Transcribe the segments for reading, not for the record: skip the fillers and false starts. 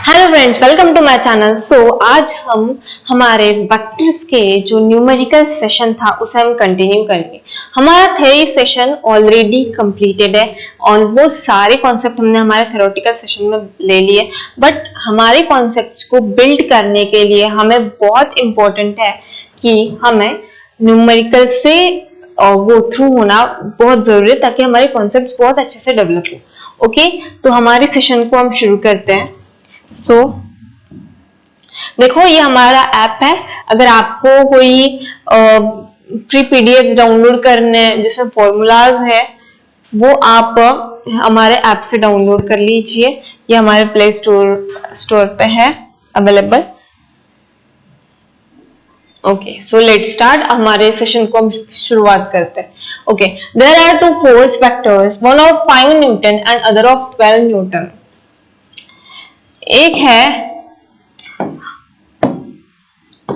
Hello friends, welcome to my channel. आज हम हमारे वेक्टर्स के जो न्यूमेरिकल सेशन था उसे हम कंटिन्यू करेंगे। हमारा थ्योरी सेशन ऑलरेडी कंप्लीटेड है। ऑलमोस्ट सारे कॉन्सेप्ट हमने हमारे थ्योरेटिकल सेशन में ले लिए, बट हमारे कॉन्सेप्ट्स को बिल्ड करने के लिए हमें बहुत इंपॉर्टेंट है कि हमें न्यूमेरिकल से वो थ्रू होना बहुत जरूरी है ताकि हमारे कॉन्सेप्ट्स बहुत अच्छे से डेवलप हो। ओके, तो हमारे सेशन को हम शुरू करते हैं। देखो, ये हमारा ऐप है। अगर आपको कोई फ्री पीडीएफ डाउनलोड करने जिसमें फॉर्मूलाज है वो आप हमारे ऐप से डाउनलोड कर लीजिए। ये हमारे प्ले स्टोर पे है available. Okay, so let's start. हमारे सेशन को हम शुरुआत करते हैं। Okay, there are two force vectors, one of 5 newton and other of 12 newton. एक है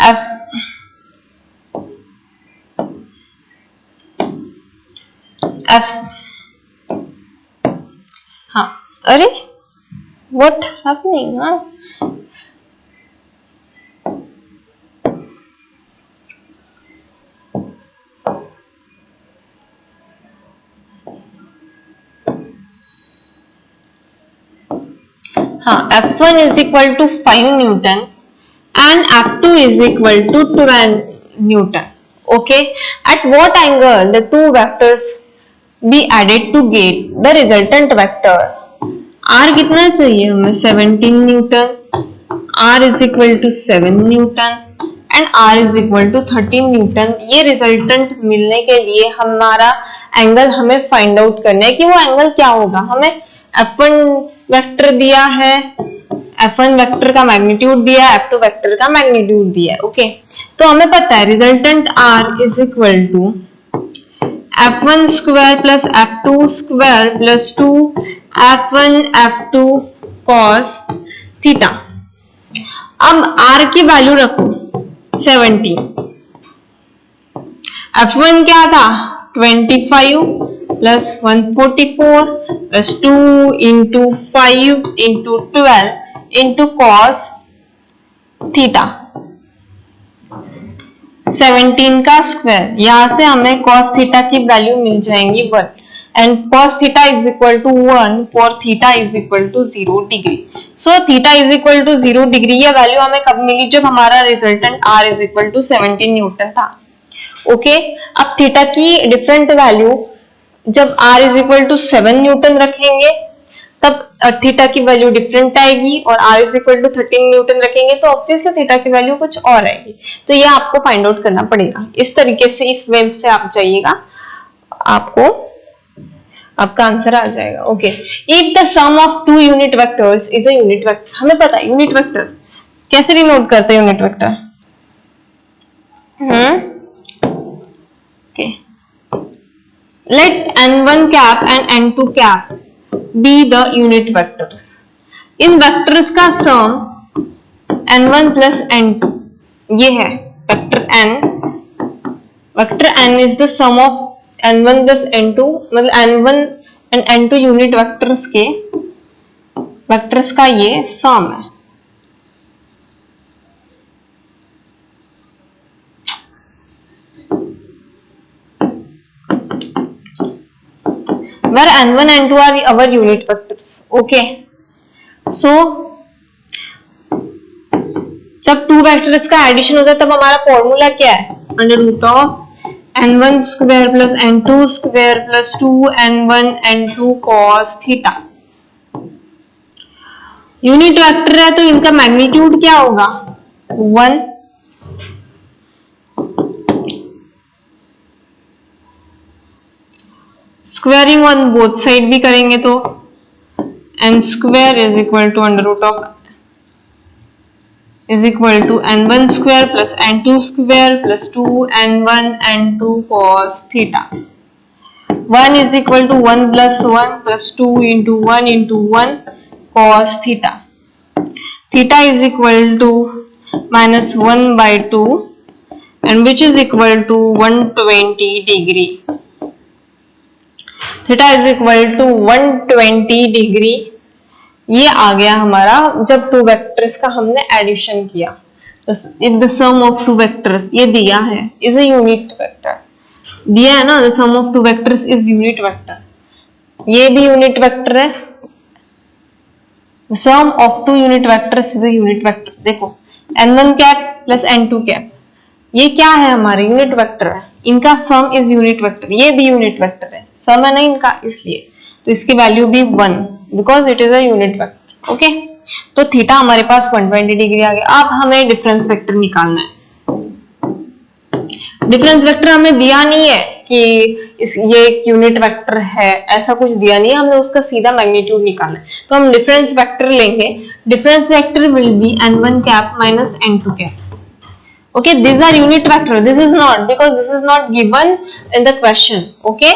F हाँ, अरे what happening? हाँ, F1 is equal to 5 Newton and F2 is equal to 12 Newton. Okay, at what angle the two vectors be added to get the resultant vector? R कितना चाहिए हमें? 17 Newton. R is equal to 7 Newton and R is equal to 13 Newton. ये resultant मिलने के लिए हमारा angle हमें find out करना है कि वो एंगल क्या होगा। हमें F1 वेक्टर दिया है, F1 वेक्टर का मैग्नीट्यूड दिया है, F2 वेक्टर का मैग्नीट्यूड दिया है। ओके, तो हमें पता है resultant R is equal to F1 square plus F2 square plus 2 F1 F2 cos theta. अब R की वैल्यू रखो 70। F1 क्या था? 25 plus 144 plus 2 into 5 into 12 into cos theta 17 का स्क्वायर। यहां से हमें कॉस थीटा की वैल्यू मिल जाएंगी 1 and cos theta is equal to 1 for theta is equal to 0 degree. So theta is equal to 0 degree ये वैल्यू हमें कब मिली? जब हमारा resultant R is equal to 17 newton था। ओके, अब थीटा की डिफरेंट वैल्यू जब R is equal to 7 newton रखेंगे तब थीटा की वैल्यू डिफरेंट आएगी, और R is equal to 13 newton रखेंगे तो ऑब्वियसली थीटा की वैल्यू कुछ और आएगी। तो ये आपको फाइंड आउट करना पड़ेगा। इस तरीके से, इस वेव से आप जाइएगा, आपको आपका आंसर आ जाएगा। Okay, if the sum of 2 unit vectors is a unit vector. हमें पता है यूनिट वेक्टर कैसे डिनोट करते हैं unit vector. Okay, let n1 cap and n2 cap be the unit vectors. In vectors का सम n1 plus n2 ये है vector n। Vector n is the sum of n1 plus n2, मतलब n1 and n2 unit vectors के vectors का ये सम है। where n1 and n2 are our unit vectors. Okay, so जब 2 vectors का addition होता है तब हमारा फॉर्मूला क्या है? Under root of n1 square plus n2 square plus 2n1 n2 cos theta. Unit vector है तो इनका मैग्नीट्यूड क्या होगा? 1। स्क्वायरिंग ऑन बोथ साइड भी करेंगे तो n square is equal to under root of is equal to n1 square plus n2 square plus 2n1 n2 cos theta. 1 is equal to 1 plus 1 plus 2 into 1 into 1 cos theta. Theta is equal to -1/2 and which is equal to 120 degree. Theta is equal to 120 degree ये आ गया हमारा जब two vectors का हमने addition किया। If the sum of two vectors, ये दिया है, इज अ यूनिट वेक्टर, दिया है ना, the sum of two vectors is unit vector, ये भी यूनिट वेक्टर है, sum of two unit vectors is a unit vector. देखो n1 cap plus n2 cap, ये क्या है हमारे यूनिट वेक्टर है, इनका सम इज यूनिट वेक्टर, ये भी यूनिट वेक्टर है, सम है ना इनका, इसलिए तो इसकी वैल्यू भी 1 because it is a unit vector. Okay, तो थीटा हमारे पास 120 डिग्री आ गया। अब हमें डिफरेंस वेक्टर निकालना है। डिफरेंस वेक्टर हमें दिया नहीं है कि ये एक यूनिट वेक्टर है, ऐसा कुछ दिया नहीं है, हमने उसका सीधा मैग्नीट्यूड निकालना है। तो हम डिफरेंस वेक्टर लेंगे, difference vector will be n1 cap minus n2 cap. Okay, these are unit vector, this is not, because this is not given in the question. Okay,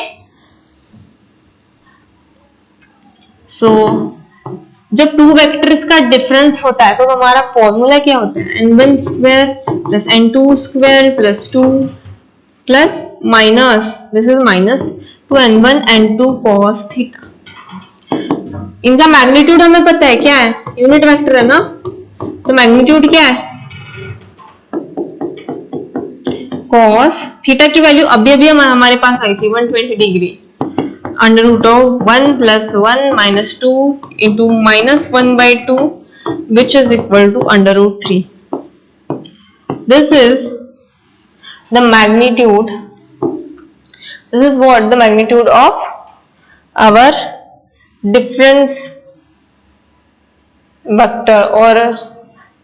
so जब टू वेक्टर्स का difference होता है तो हमारा formula क्या होता है, n1 square plus n2 square plus 2 plus minus, this is minus two n1 n2 cos theta. इनका मैग्नीट्यूड हमें पता है क्या है, यूनिट वेक्टर है ना, तो मैग्नीट्यूड क्या है, cos थीटा की वैल्यू अभी अभी हमारे पास आई थी 120 degree, under root of 1 plus 1 minus 2 into minus 1/2 which is equal to under root 3। This is the magnitude, this is what the magnitude of our difference vector और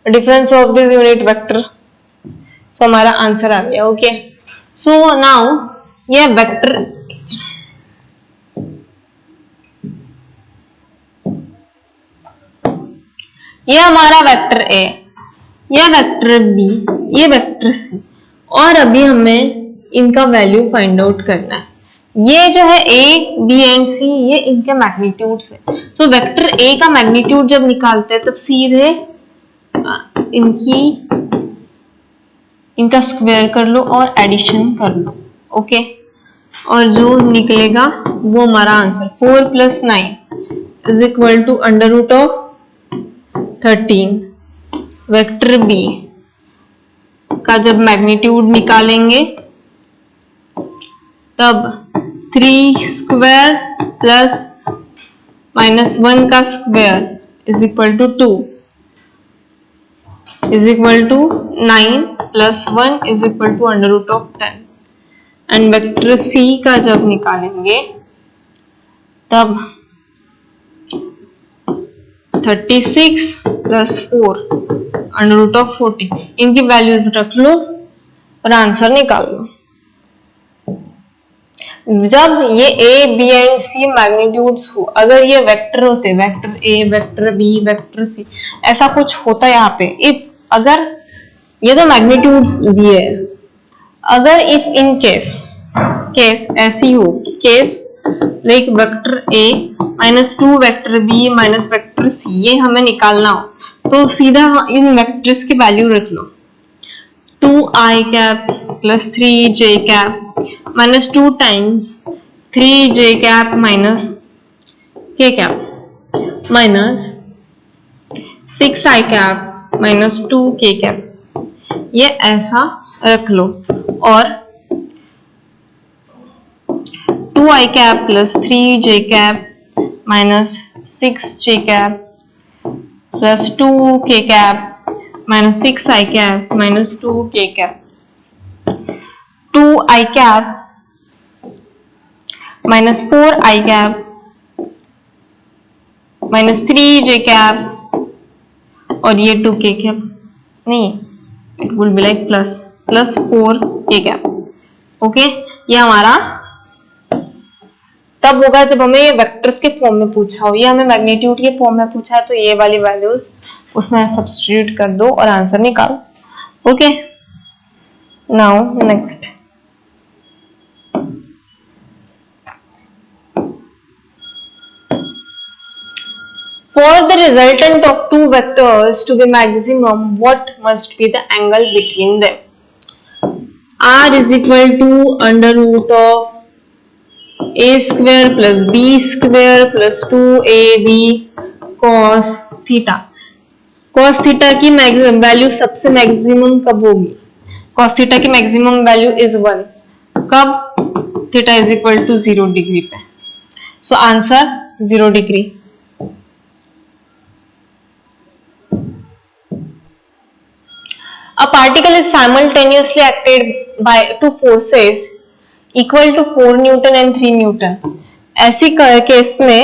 difference of this unit vector. तो हमारा answer आ गया। Okay, so now ये vector, ये हमारा vector A, ये vector B, ये वेक्टर सी, और अभी हमें इनका वैल्यू फाइंड आउट करना है। ये जो है ए बी एंड सी, ये इनके मैग्नीट्यूड है। तो वेक्टर ए का मैग्नीट्यूड जब निकालते हैं तब सीधे इनका स्क्वायर कर लो और एडिशन कर लो। ओके, और जो निकलेगा वो हमारा answer 4 plus 9 is equal to under root of 13। Vector B का जब मैग्नीट्यूड निकालेंगे तब 3 स्क्वायर प्लस माइनस 1 का square is equal to 2 is equal to 9 plus 1 is equal to under root of 10। And vector C का जब निकालेंगे तब 36 plus 4 under root of 40, इनकी वैल्यूज रख लो और आंसर निकाल लो। जब ये A B and C magnitudes हो, अगर ये वेक्टर होते, vector A vector B vector C, ऐसा कुछ होता है यहाँ पे, इफ अगर ये तो मैग्नीट्यूड्स दिए, अगर इफ इन केस ऐसी हो, case like vector A minus 2 vector B minus vector C, ये हमें निकालना हो तो सीधा इन वेक्टर्स की वैल्यू रख लो, 2i cap plus 3j cap minus 2 times 3j cap minus k cap minus 6i cap minus 2k cap, ये ऐसा रख लो, और 2i cap plus 3j cap minus 6j cap plus 2k cap minus 6i cap minus 2k cap, 2i cap minus 4i cap minus 3j cap और ये 2k cap, नहीं it will be like plus 4k cap. Okay, ये हमारा तब होगा जब हमें ये वेक्टर्स के फॉर्म में पूछा हो, ये हमें मैग्नीट्यूड के फॉर्म में पूछा है, तो ये वाली वैल्यूज उसमें सब्स्टिट्यूट कर दो और आंसर निकालो। Okay, now next, for the resultant of two vectors to be maximum, what must be the angle between them? R is equal to under root of a square plus b square plus 2ab cos theta. cos theta की value सबसे maximum कब होगी? cos theta की maximum value is 1। कब? Theta is equal to 0 degree पे। So answer 0 degree. A particle is simultaneously acted by two forces equal to 4 Newton and 3 Newton. ऐसी case में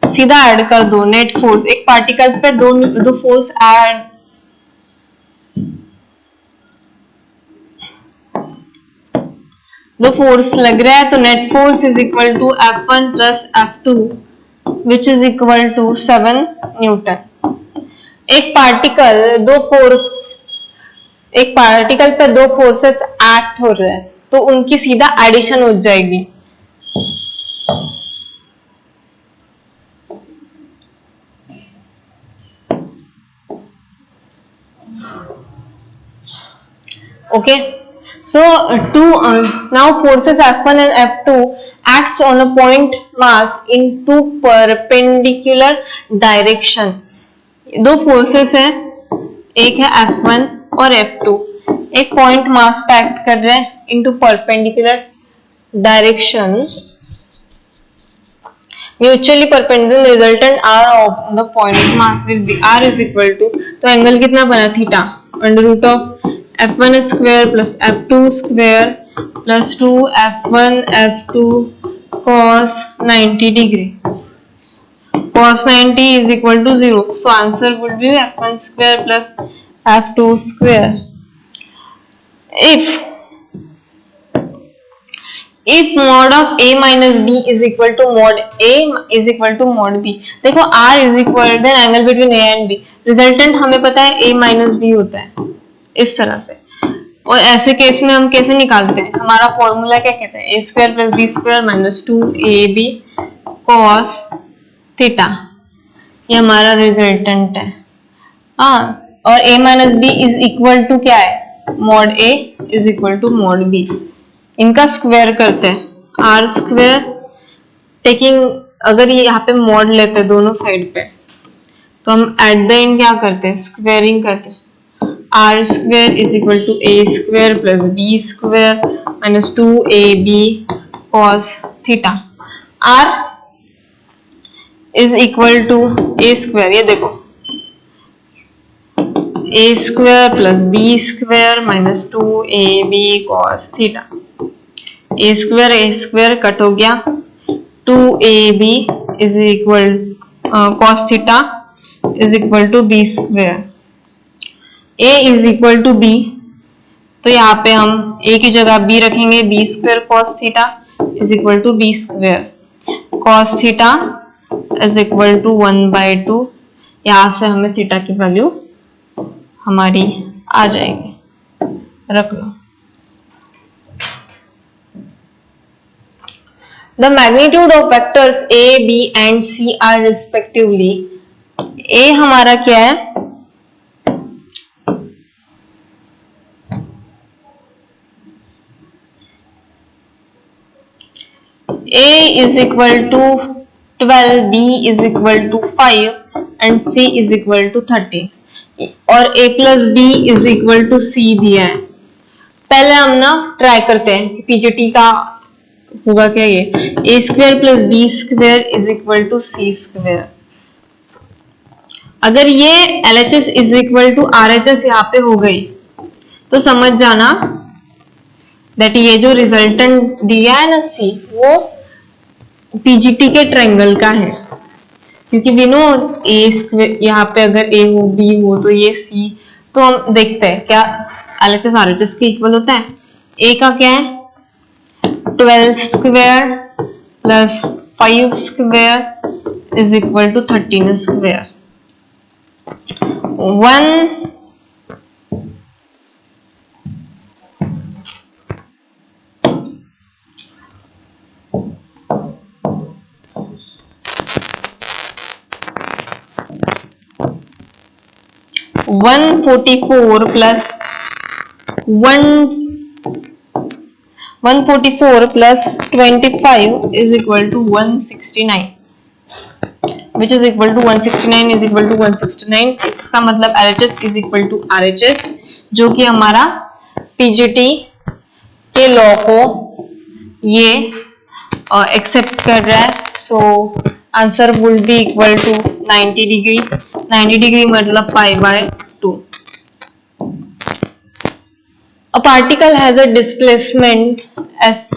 सीधा ऐड कर दो नेट फोर्स। एक पार्टिकल पे दो फोर्स ऐड, दो फोर्स लग रहा है तो net force is equal to F1 plus F2 which is equal to 7 newton. एक पार्टिकल पे दो फोर्सेस एक्ट हो रहे हैं तो उनकी सीधा एडिशन हो जाएगी। Okay, so now forces F1 and F2 acts on a point mass in two perpendicular direction। दो फोर्सेस हैं, एक है F1 और F2, एक पॉइंट मास पे एक्ट कर रहे हैं into perpendicular direction, mutually perpendicular. Resultant R of the point mass will be R is equal to, तो एंगल कितना बना theta, under root of F1 square plus F2 square plus 2 F1 F2 cos 90 degree. cos 90 is equal to 0, so answer would be F1 square plus F2 square। if mod of A minus B is equal to mod A is equal to mod B, देखो R is equal to angle between A and B, resultant हमें पता है A minus B होता है इस तरह से। और ऐसे केस में हम कैसे निकालते हैं? हमारा फॉर्मूला क्या कहता है? A square plus B square minus 2AB cos theta, ये हमारा रिजल्टेंट है। हाँ, और A minus B is equal to क्या है? Mod A is equal to mod B। इनका स्क्वायर करते हैं, आर स्क्वायर टेकिंग, अगर ये यहाँ पे मॉड लेते हैं दोनों साइड पे तो हम एट द एंड क्या करते हैं? स्क्वायरिंग करते हैं। R square is equal to A square plus B square minus 2AB cos theta. R is equal to A square, ये देखो A square plus B square minus 2AB cos theta. A square cut हो गया, 2AB is equal cos theta is equal to B square. A is equal to B, तो यहाँ पे हम A की जगह बी रखेंगे, B square cos theta is equal to B square cos theta is equal to 1/2। यहाँ से हमें थीटा की वैल्यू हमारी आ जाएगी, रख लो। The magnitude of vectors A, B and C are respectively, A हमारा क्या है? A is equal to 12, B is equal to 5 and C is equal to 30 और A plus B is equal to C दिया है। पहले हम ना try करते हैं पीजीटी का होगा क्या। ये A square plus B square is equal to C square. अगर ये LHS is equal to RHS यहाँ पे हो गई तो समझ जाना दैट ये जो रिजल्टेंट दिया है ना C, वो पीजीटी के ट्रायंगल का है, क्योंकि वी नो ए स्क्वायर, यहाँ पे अगर ए हो बी हो तो ये सी, तो हम देखते हैं क्या LHS RHS के इक्वल होता है। ए का क्या है? 12 square plus 5 square is equal to 13 square. 144 plus 144 plus 25 is equal to 169। which is equal to 169 is equal to 169, इसका मतलब LHS is equal to RHS, जो कि हमारा PGT के लॉ को ये एक्सेप्ट कर रहा है. So answer will be equal to 90 degree. 90 degree मतलब pi by 2. A particle has a displacement s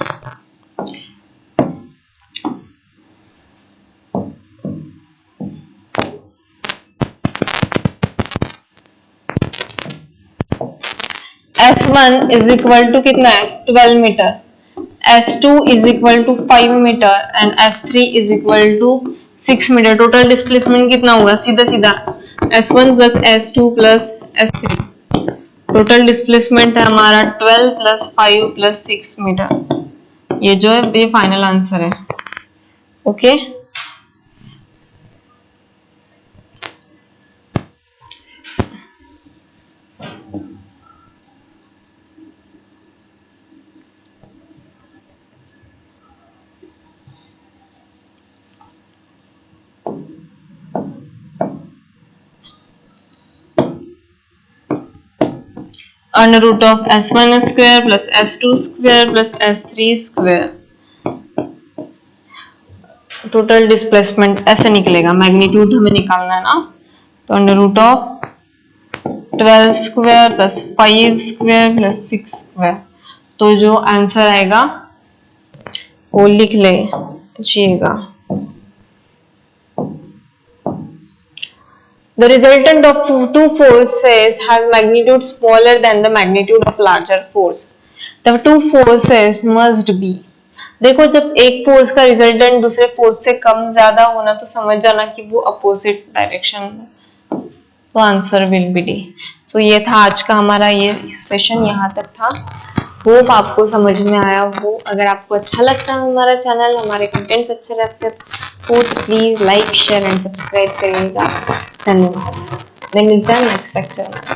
S1 is equal to कितना है 12 metre, S2 is equal to 5 metre and S3 is equal to 6 metre. Total displacement कितना होगा, सीधा सीधा S1 plus S2 plus S3. Total displacement है हमारा 12 plus 5 plus 6 metre. ये जो है ये फाइनल आंसर है. Okay under root of S1 square plus S2 square plus S3 square. Total displacement ऐसे निकलेगा, मैग्नीट्यूड हमें निकालना है ना, तो under root of 12 square plus 5 square plus 6 square. तो जो आंसर आएगा वो लिख लीजिएगा. The resultant of two forces has magnitude smaller than the magnitude of larger force. The two forces must be. देखो जब एक फोर्स का रिजल्टेंट दूसरे फोर्स से कम ज्यादा होना तो समझ जाना कि वो अपोजिट डायरेक्शन में, तो आंसर विल बी डी. सो ये था आज का हमारा ये सेशन, यहाँ तक था. होप आपको समझ में आया हो. अगर आपको अच्छा लगता है हमारा चैनल, हमारे कंटेंट्स अच्छे लगते हैं तो please like share and subscribe करिएगा. धन्यवाद. मिलते हैं नेक्स्ट लेक्चर में.